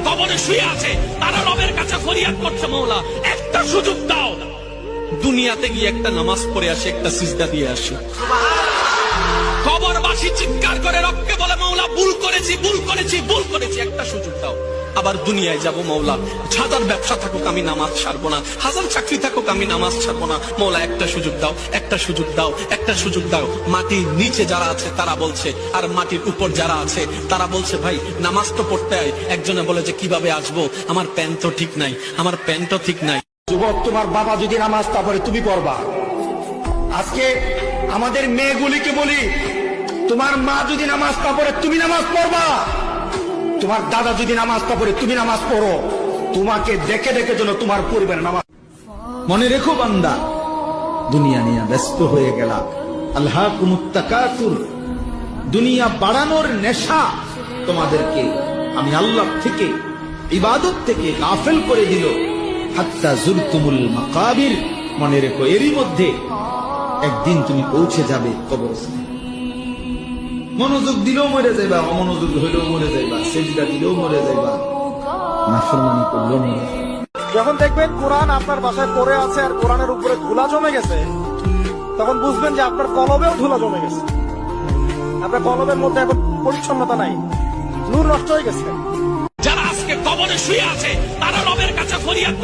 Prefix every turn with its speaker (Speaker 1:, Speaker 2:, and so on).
Speaker 1: কবরে শুয়ে আছে তারা রবের কাছে ফরিয়াদ করছে, মওলা একটা সুযোগ দাও, দুনিয়াতে গিয়ে একটা নামাজ পড়ে আসে, একটা সিজদা দিয়ে আসে। কবরবাসী চিৎকার করে রবকে বলে, মওলা ভুল করেছি, ভুল করেছি, ভুল করেছি, একটা সুযোগ দাও। আবার দুনিয়ায় যাব মওলা, হাজার ব্যবসা থাকুক আমি নামাজ ছাড়বো না, হাজার চাকরি থাকুক আমি নামাজ ছাড়বো না, মওলা একটা সুযোগ দাও, একটা সুযোগ দাও, একটা সুযোগ দাও। মাটির নিচে যারা আছে তারা বলছে, আর মাটির উপর যারা আছে তারা বলছে, ভাই নামাজ তো পড়তে হয়। একজনে বলে যে কিভাবে আসবো, আমার প্যান্ট তো ঠিক নাই, আমার প্যান্টও ঠিক নাই।
Speaker 2: যুবক, তোমার বাবা যদি নামাজ তা পড়ে তুমি পড়বা। আজকে আমাদের মেয়েগুলিকে বলি, তোমার মা যদি নামাজ তা পড়ে তুমি নামাজ পড়বা, তোমার দাদা যদি নামাজ তা পড়ে তুমি নামাজ পড়ো। তোমাকে দেখে দেখে যেন তোমার পরিবারের নামাজ।
Speaker 3: মনে রেখো বান্দা, দুনিয়া নিয়ে ব্যস্ত হয়ে গেলা। আল্লাহকুমুত তাকাসুর, দুনিয়া বাড়ানোর নেশা তোমাদেরকে আমি আল্লাহ থেকে, ইবাদত থেকে গাফেল করে দিল। হাত্তা জুরতুমুল মাকাবির, মনে রেখো এরই মধ্যে একদিন তুমি পৌঁছে যাবে কবরস্থানে। মনোযোগ দিলেও মরে যাইবা, অমনোযোগ হইলেও মরে যাইবা, সেজদা দিলেও মরে যাইবা, নাফরমানি করলেও মরে যাইবা।
Speaker 4: যখন দেখবেন কোরআন আপনার বাসায় পড়ে আছে আর কোরআনের উপরে ধুলা জমে গেছে, তখন বুঝবেন যে আপনার কলবেও ধুলা জমে গেছে। আপনার কলবের মধ্যে এখন পরিচ্ছন্নতা নাই, নূর নষ্ট হয়ে গেছে।
Speaker 1: যারা আজকে কবরে শুয়ে আছে তারা রবের কাছে ফরিয়াদ